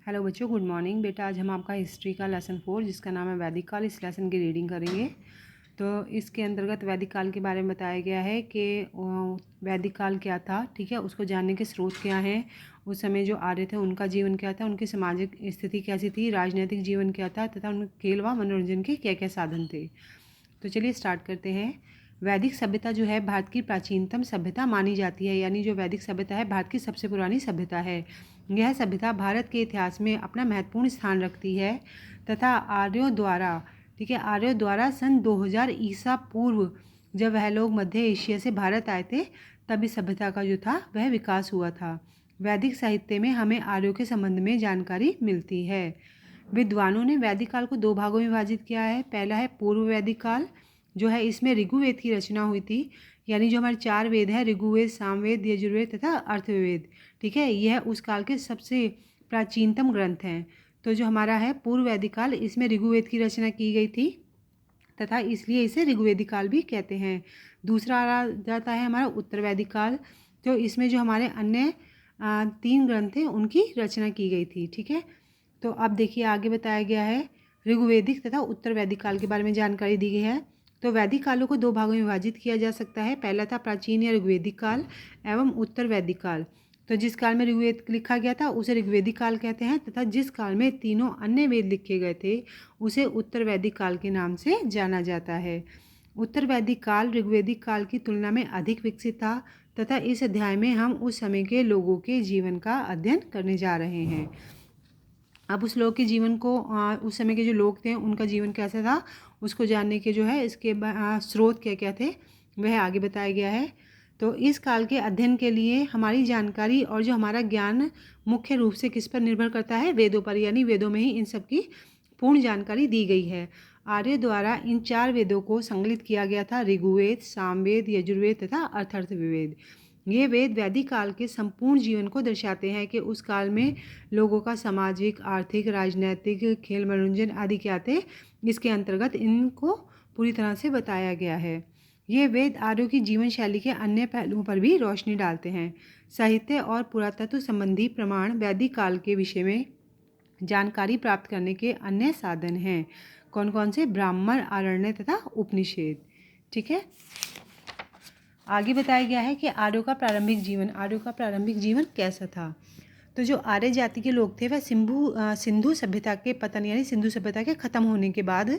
Hello बच्चों, good morning. बेटा आज हम आपका हिस्ट्री का लेसन 4 जिसका नाम है वैदिक काल, इस लेसन की रीडिंग करेंगे। तो इसके अंतर्गत वैदिक काल के बारे में बताया गया है कि वैदिक काल क्या था, ठीक है, उसको जानने के स्रोत क्या हैं, उस समय जो आर्य थे उनका जीवन क्या था, उनकी सामाजिक स्थिति कैसी थी, राजनीतिक जीवन क्या था तथा उनके खेल व मनोरंजन के क्या क्या साधन थे। तो चलिए स्टार्ट करते हैं। वैदिक सभ्यता जो है भारत की प्राचीनतम सभ्यता मानी जाती है, यानी जो वैदिक सभ्यता है भारत की सबसे पुरानी सभ्यता है। यह सभ्यता भारत के इतिहास में अपना महत्वपूर्ण स्थान रखती है तथा आर्यों द्वारा, ठीक है, आर्यों द्वारा सन 2000 ईसा पूर्व जब वह लोग मध्य एशिया से भारत आए थे तब इस सभ्यता का जो था वह विकास हुआ था। वैदिक साहित्य में हमें आर्यों के संबंध में जानकारी मिलती है। विद्वानों ने वैदिक काल को दो भागों में विभाजित किया है। पहला है पूर्व वैदिक काल, जो है इसमें ऋग्वेद की रचना हुई थी, यानी जो हमारे 4 वेद हैं ऋग्वेद, सामवेद, यजुर्वेद तथा अर्थवेद, ठीक है, यह उस काल के सबसे प्राचीनतम ग्रंथ हैं। तो जो हमारा है पूर्व वैदिक काल, इसमें ऋग्वेद की रचना की गई थी तथा इसलिए इसे ऋग्वेदिक काल भी कहते हैं। दूसरा आ जाता है हमारा उत्तर वैदिक काल, तो इसमें जो हमारे अन्य 3 ग्रंथ थे उनकी रचना की गई थी, ठीक है। तो अब देखिए आगे बताया गया है ऋग्वेदिक तथा उत्तर वैदिक काल के बारे में जानकारी दी गई है। तो वैदिक कालों को दो भागों में विभाजित किया जा सकता है। पहला था प्राचीन या ऋग्वेदिक काल एवं उत्तर वैदिक काल। तो जिस काल में ऋग्वेद लिखा गया था उसे ऋग्वेदिक काल कहते हैं तथा जिस काल में तीनों अन्य वेद लिखे गए थे उसे उत्तर वैदिक काल के नाम से जाना जाता है। उत्तर वैदिक काल ऋग्वेदिक काल की तुलना में अधिक विकसित था तथा इस अध्याय में हम उस समय के लोगों के जीवन का अध्ययन करने जा रहे हैं। अब उस लोग के जीवन को, उस समय के जो लोग थे उनका जीवन कैसा था उसको जानने के जो है इसके स्रोत क्या क्या थे वह आगे बताया गया है। तो इस काल के अध्ययन के लिए हमारी जानकारी और जो हमारा ज्ञान मुख्य रूप से किस पर निर्भर करता है, वेदों पर, यानी वेदों में ही इन सब की पूर्ण जानकारी दी गई है। आर्य द्वारा इन 4 वेदों को संकलित किया गया था, ऋग्वेद, सामवेद, यजुर्वेद तथा अथर्ववेद। ये वेद वैदिक काल के संपूर्ण जीवन को दर्शाते हैं कि उस काल में लोगों का सामाजिक, आर्थिक, राजनैतिक, खेल, मनोरंजन आदि क्या थे, इसके अंतर्गत इनको पूरी तरह से बताया गया है। ये वेद आर्यों की जीवन शैली के अन्य पहलुओं पर भी रोशनी डालते हैं। साहित्य और पुरातत्व संबंधी प्रमाण वैदिक काल के विषय में जानकारी प्राप्त करने के अन्य साधन हैं। कौन कौन से? ब्राह्मण, आरण्य तथा उपनिषद, ठीक है। आगे बताया गया है कि आर्यों का प्रारंभिक जीवन कैसा था। तो जो आर्य जाति के लोग थे वह सिंधु सभ्यता के पतन यानी सिंधु सभ्यता के ख़त्म होने के बाद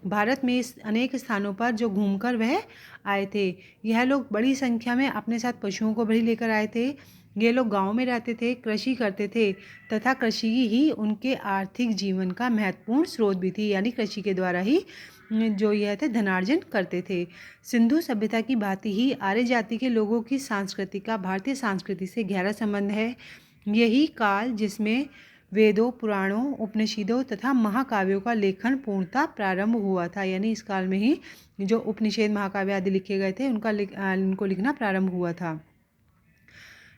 भारत में अनेक स्थानों पर जो घूमकर वह आए थे। यह लोग बड़ी संख्या में अपने साथ पशुओं को भी लेकर आए थे। ये लोग गाँव में रहते थे, कृषि करते थे तथा कृषि ही उनके आर्थिक जीवन का महत्वपूर्ण स्रोत भी थी, यानी कृषि के द्वारा ही जो यह थे धनार्जन करते थे। सिंधु सभ्यता की भांति ही आर्य जाति के लोगों की संस्कृति का भारतीय संस्कृति से गहरा संबंध है। यही काल जिसमें वेदों, पुराणों, उपनिषदों तथा महाकाव्यों का लेखन पूर्णतः प्रारंभ हुआ था, यानी इस काल में ही जो उपनिषद, महाकाव्य आदि लिखे गए थे इनको लिखना प्रारंभ हुआ था।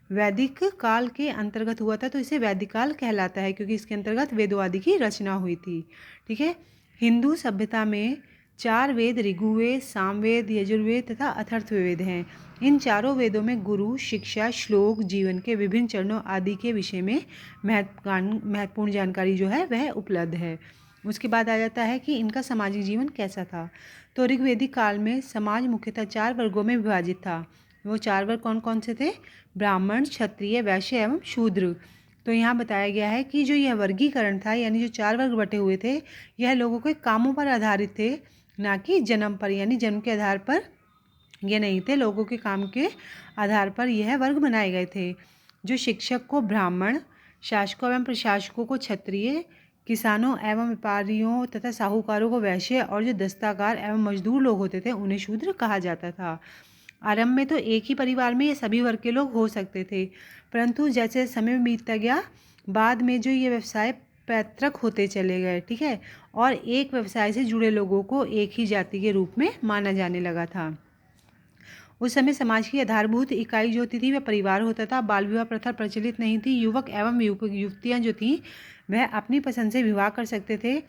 वैदिक काल के अंतर्गत हुआ था तो इसे वैदिक काल कहलाता है क्योंकि इसके अंतर्गत वेदों आदि की रचना हुई थी, ठीक है। हिंदू सभ्यता में 4 वेद ऋग्वेद, सामवेद, यजुर्वेद तथा अथर्ववेद हैं। इन चारों वेदों में गुरु, शिक्षा, श्लोक, जीवन के विभिन्न चरणों आदि के विषय में महत्वपूर्ण जानकारी जो है वह उपलब्ध है। उसके बाद आ जाता है कि इनका सामाजिक जीवन कैसा था। तो ऋग्वेदिक काल में समाज मुख्यतः 4 वर्गों में विभाजित था। वो 4 वर्ग कौन कौन से थे? ब्राह्मण, क्षत्रिय, वैश्य एवं शूद्र। तो यहाँ बताया गया है कि जो यह वर्गीकरण था, यानी जो 4 वर्ग बटे हुए थे, यह लोगों के कामों पर आधारित थे, ना कि जन्म पर, यानी जन्म के आधार पर ये नहीं थे। लोगों के काम के आधार पर यह वर्ग बनाए गए थे। जो शिक्षक को ब्राह्मण, शासकों एवं प्रशासकों को क्षत्रिय, किसानों एवं व्यापारियों तथा साहूकारों को वैश्य और जो दस्तकार एवं मजदूर लोग होते थे उन्हें शूद्र कहा जाता था। आरंभ में तो एक ही परिवार में ये सभी वर्ग के लोग हो सकते थे, परंतु जैसे समय बीतता गया बाद में जो ये व्यवसाय पैतृक होते चले गए, ठीक है, और एक व्यवसाय से जुड़े लोगों को एक ही जाति के रूप में माना जाने लगा था। उस समय समाज की आधारभूत इकाई जो होती थी वह परिवार होता था। बाल विवाह प्रथा प्रचलित नहीं थी। युवक एवं युवतियाँ जो थीं वह अपनी पसंद से विवाह कर सकते थे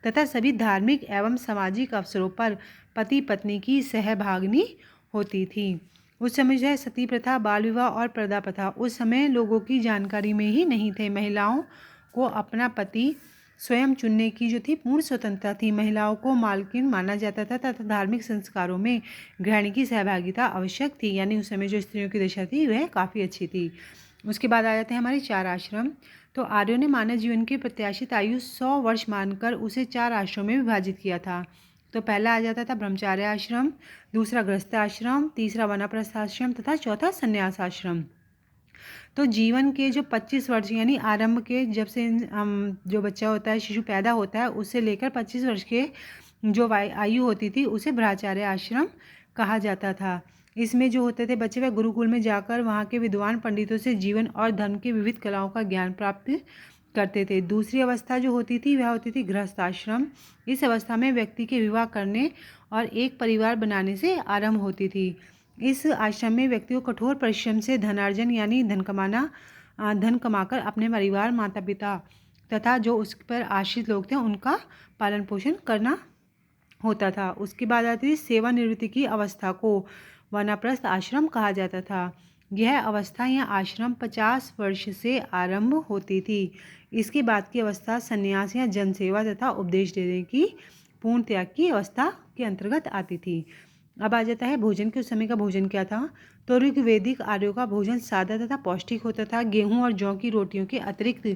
तथा सभी धार्मिक एवं सामाजिक अवसरों पर पति पत्नी की सहभागिनी होती थी। उस समय जो है सती प्रथा, बाल विवाह और पर्दा प्रथा उस समय लोगों की जानकारी में ही नहीं थे। महिलाओं को अपना पति स्वयं चुनने की जो थी पूर्ण स्वतंत्रता थी। महिलाओं को मालकिन माना जाता था तथा धार्मिक संस्कारों में गृहिणी की सहभागिता आवश्यक थी, यानी उस समय जो स्त्रियों की दशा थी वह काफ़ी अच्छी थी। उसके बाद आ जाते हैं हमारे 4 आश्रम। तो आर्यों ने मानव जीवन की प्रत्याशित आयु 100 वर्ष मानकर उसे 4 आश्रमों में विभाजित किया था। तो पहला आ जाता था ब्रह्मचार्य आश्रम, दूसरा गृहस्थ आश्रम, तीसरा वानप्रस्थ आश्रम तथा चौथा संन्यास आश्रम। तो जीवन के जो 25 वर्ष यानी आरंभ के जब से जो बच्चा होता है, शिशु पैदा होता है, उससे लेकर 25 वर्ष के जो आयु होती थी उसे ब्रह्मचार्य आश्रम कहा जाता था। इसमें जो होते थे बच्चे वह गुरुकुल में जाकर वहाँ के विद्वान पंडितों से जीवन और धर्म की विविध कलाओं का ज्ञान प्राप्त करते थे। दूसरी अवस्था जो होती थी वह होती थी गृहस्थ आश्रम। इस अवस्था में व्यक्ति के विवाह करने और एक परिवार बनाने से आरंभ होती थी। इस आश्रम में व्यक्ति को कठोर परिश्रम से धनार्जन यानी धन कमाकर अपने परिवार, माता पिता तथा जो उस पर आश्रित लोग थे उनका पालन पोषण करना होता था। उसके बाद आती थी सेवानिवृत्ति की अवस्था को वानप्रस्थ आश्रम कहा जाता था। यह अवस्था या आश्रम 50 वर्ष से आरंभ होती थी। इसके बाद की अवस्था संन्यास या जनसेवा तथा उपदेश देने की पूर्ण त्याग की अवस्था के अंतर्गत आती थी। अब आ जाता है भोजन के। उस समय का भोजन क्या था? तो ऋग्वैदिक आर्यों का भोजन सादा तथा पौष्टिक होता था। गेहूं और जौ की रोटियों के अतिरिक्त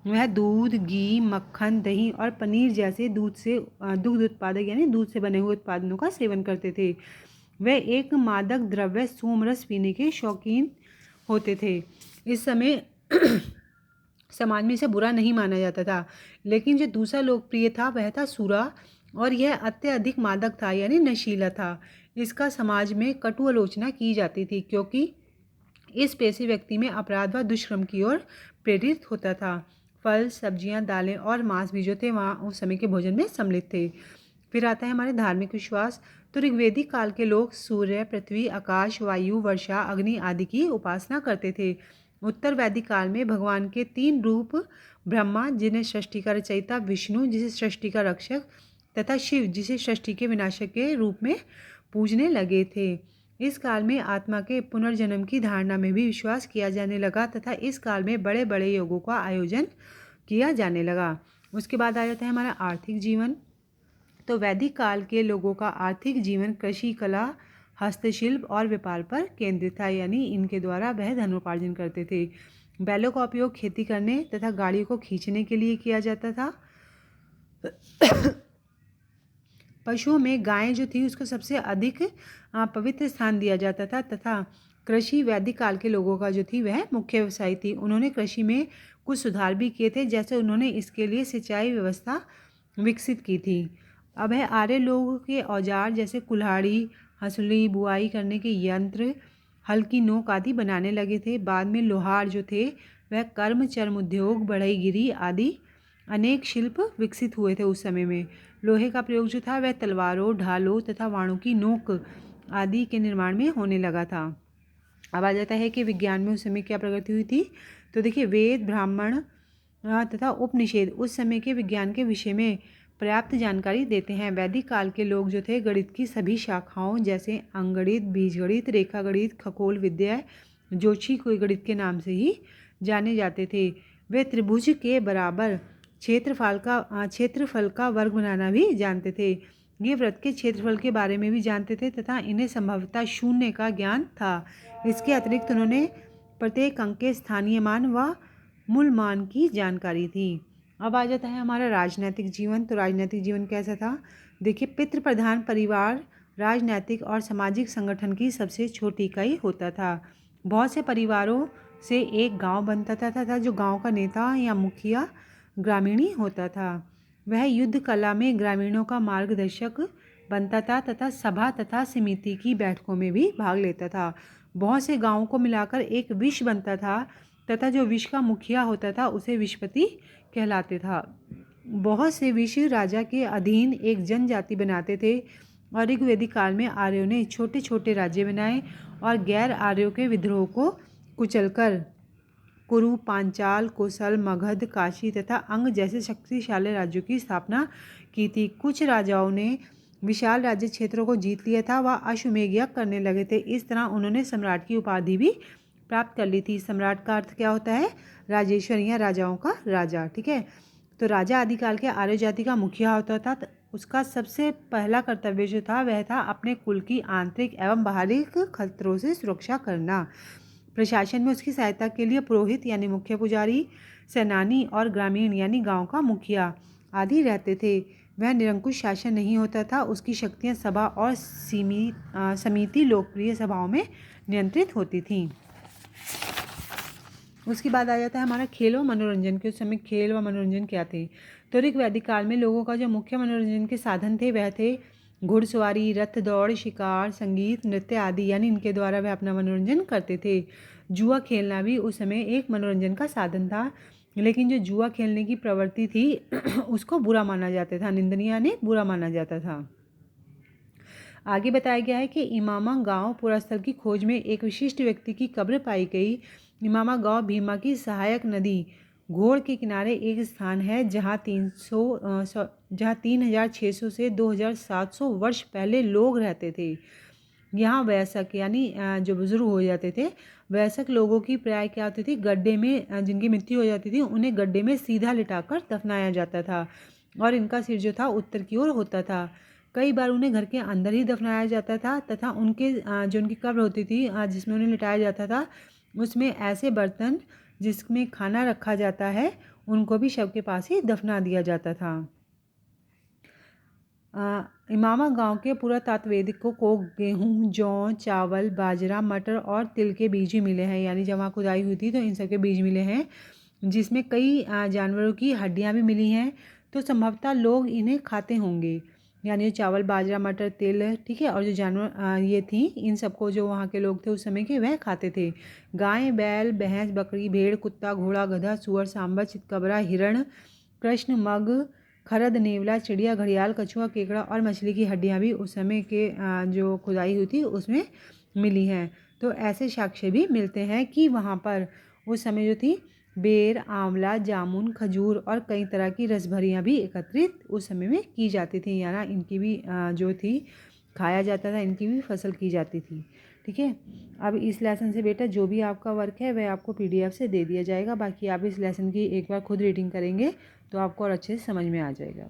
वह दूध, घी, मक्खन, दही और पनीर जैसे दुग्ध उत्पादक यानी दूध से बने हुए उत्पादनों का सेवन करते थे। वे एक मादक द्रव्य सोमरस पीने के शौकीन होते थे। इस समय समाज में इसे बुरा नहीं माना जाता था, लेकिन जो दूसरा लोकप्रिय था वह था सूरा, और यह अत्यधिक मादक था यानी नशीला था। इसका समाज में कटु आलोचना की जाती थी क्योंकि इस पेशे व्यक्ति में अपराध व दुष्कर्म की ओर प्रेरित होता था। फल, सब्जियां, दालें और मांस भी जो थे वहाँ उस समय के भोजन में सम्मिलित थे। फिर आता है हमारे धार्मिक विश्वास। तो ऋग्वैदिक काल के लोग सूर्य, पृथ्वी, आकाश, वायु, वर्षा, अग्नि आदि की उपासना करते थे। उत्तर वैदिक काल में भगवान के 3 रूप ब्रह्मा जिन्हें सृष्टि का रचयिता, विष्णु जिसे सृष्टि का रक्षक तथा शिव जिसे सृष्टि के विनाशक के रूप में पूजने लगे थे। इस काल में आत्मा के पुनर्जन्म की धारणा में भी विश्वास किया जाने लगा तथा इस काल में बड़े बड़े योगों का आयोजन किया जाने लगा। उसके बाद आ जाता है हमारा आर्थिक जीवन। तो वैदिक काल के लोगों का आर्थिक जीवन कृषि, कला, हस्तशिल्प और व्यापार पर केंद्रित था, यानी इनके द्वारा वह धनोपार्जन करते थे। बैलों का उपयोग खेती करने तथा गाड़ियों को खींचने के लिए किया जाता था। पशुओं में गायें जो थी उसको सबसे अधिक पवित्र स्थान दिया जाता था तथा कृषि वैदिक काल के लोगों का जो थी वह मुख्य व्यवसाय थी। उन्होंने कृषि में कुछ सुधार भी किए थे, जैसे उन्होंने इसके लिए सिंचाई व्यवस्था विकसित की थी। अब है आर्य लोगों के औजार जैसे कुल्हाड़ी, हंसुली, बुआई करने के यंत्र, हल की नोक आदि बनाने लगे थे। बाद में लोहार जो थे वह कर्म, चर्म उद्योग, बढ़ईगिरी आदि अनेक शिल्प विकसित हुए थे उस समय में। लोहे का प्रयोग जो था वह तलवारों, ढालों तथा वाणों की नोक आदि के निर्माण में होने लगा था। अब आ जाता है कि विज्ञान में उस समय क्या प्रगति हुई थी। तो देखिए वेद, ब्राह्मण तथा उपनिषेध उस समय के विज्ञान के विषय में पर्याप्त जानकारी देते हैं। वैदिक काल के लोग जो थे गणित की सभी शाखाओं जैसे अंकगणित, बीजगणित, रेखागणित, खगोल विद्या, ज्योतिषी कोई गणित के नाम से ही जाने जाते थे। वे त्रिभुज के बराबर क्षेत्रफल का वर्ग बनाना भी जानते थे। ये वृत्त के क्षेत्रफल के बारे में भी जानते थे तथा इन्हें संभवतः शून्य का ज्ञान था। इसके अतिरिक्त उन्होंने प्रत्येक अंक के स्थानीय मान व मूल मान की जानकारी थी। अब आ जाता है हमारा राजनैतिक जीवन। तो राजनैतिक जीवन कैसा था? देखिए पितृ प्रधान परिवार राजनैतिक और सामाजिक संगठन की सबसे छोटी इकाई होता था। बहुत से परिवारों से एक गांव बनता था तथा जो गांव का नेता या मुखिया ग्रामीणी होता था। वह युद्ध कला में ग्रामीणों का मार्गदर्शक बनता था तथा सभा तथा समिति की बैठकों में भी भाग लेता था। बहुत से गांवों को मिलाकर एक विश बनता था तथा जो विश का मुखिया होता था उसे विशपति कहलाते था। बहुत से विश राजा के अधीन एक जनजाति बनाते थे और ऋग्वैदिक काल में आर्यों ने छोटे छोटे राज्य बनाए और गैर आर्यों के विद्रोह को कुचलकर कुरु, पांचाल, कोसल, मगध, काशी तथा अंग जैसे शक्तिशाली राज्यों की स्थापना की थी। कुछ राजाओं ने विशाल राज्य क्षेत्रों को जीत लिया था व अश्वमेध यज्ञ करने लगे थे। इस तरह उन्होंने सम्राट की उपाधि भी प्राप्त कर ली थी। सम्राट का अर्थ क्या होता है? राजेश्वर या राजाओं का राजा, ठीक है। तो राजा आदिकाल के आर्य जाति का मुखिया होता था। तो उसका सबसे पहला कर्तव्य जो था वह था अपने कुल की आंतरिक एवं बाहरी खतरों से सुरक्षा करना। प्रशासन में उसकी सहायता के लिए पुरोहित यानी मुख्य पुजारी, सेनानी और ग्रामीण यानी गांव का मुखिया आदि रहते थे। वह निरंकुश शासन नहीं होता था। उसकी शक्तियां सभा और समिति लोकप्रिय सभाओं में नियंत्रित होती थीं। उसके बाद आ जाता है हमारा खेल व मनोरंजन के। उस समय खेल व मनोरंजन क्या थे? तो ऋग वैदिक काल में लोगों का जो मुख्य मनोरंजन के साधन थे वह थे घुड़सवारी, रथ दौड़, शिकार, संगीत, नृत्य आदि, यानी इनके द्वारा वह अपना मनोरंजन करते थे। जुआ खेलना भी उस समय एक मनोरंजन का साधन था, लेकिन जो जुआ खेलने की प्रवृत्ति थी उसको बुरा माना जाता था, निंदनीय यानी बुरा माना जाता था। आगे बताया गया है कि इमामा गांव पुरास्थल की खोज में एक विशिष्ट व्यक्ति की कब्र पाई गई। इमामा गांव भीमा की सहायक नदी घोड़ के किनारे एक स्थान है जहां 3600 से 2700 वर्ष पहले लोग रहते थे। यहाँ वयस्क यानी जो बुजुर्ग हो जाते थे, वयस्क लोगों की प्राय क्या होती थी? गड्ढे में, जिनकी मृत्यु हो जाती थी उन्हें गड्ढे में सीधा लिटाकर दफनाया जाता था और इनका सिर जो था उत्तर की ओर होता था। कई बार उन्हें घर के अंदर ही दफनाया जाता था तथा उनके जो उनकी कब्र होती थी जिसमें उन्हें लिटाया जाता था, उसमें ऐसे बर्तन जिसमें खाना रखा जाता है उनको भी शव के पास ही दफना दिया जाता था। इमामा गांव के पुरातात्ववेदिकों को गेहूँ, जौ, चावल, बाजरा, मटर और तिल के बीज ही मिले हैं, यानी जब वहाँ खुदाई हुई थी तो इन सब के बीज मिले हैं, जिसमें कई जानवरों की हड्डियाँ भी मिली हैं। तो संभवतः लोग इन्हें खाते होंगे, यानी चावल, बाजरा, मटर, तिल, ठीक है। और जो जानवर ये थी, इन सबको जो वहाँ के लोग थे उस समय के वह खाते थे। गाय, बैल, भैंस, बकरी, भेड़, कुत्ता, घोड़ा, गधा, सुअर, सांबर, चितकबरा, हिरण, कृष्ण, मग, खरद, नेवला, चिड़िया, घड़ियाल, कछुआ, केकड़ा और मछली की हड्डियाँ भी उस समय के जो खुदाई हुई थी उसमें मिली हैं। तो ऐसे साक्ष्य भी मिलते हैं कि वहाँ पर उस समय जो थी बेर, आंवला, जामुन, खजूर और कई तरह की रसभरियाँ भी एकत्रित उस समय में की जाती थी, यानी इनकी भी जो थी खाया जाता था, इनकी भी फसल की जाती थी, ठीक है। अब इस लेसन से बेटा जो भी आपका वर्क है वह आपको PDF से दे दिया जाएगा। बाकी आप इस लेसन की एक बार खुद रीडिंग करेंगे तो आपको और अच्छे से समझ में आ जाएगा।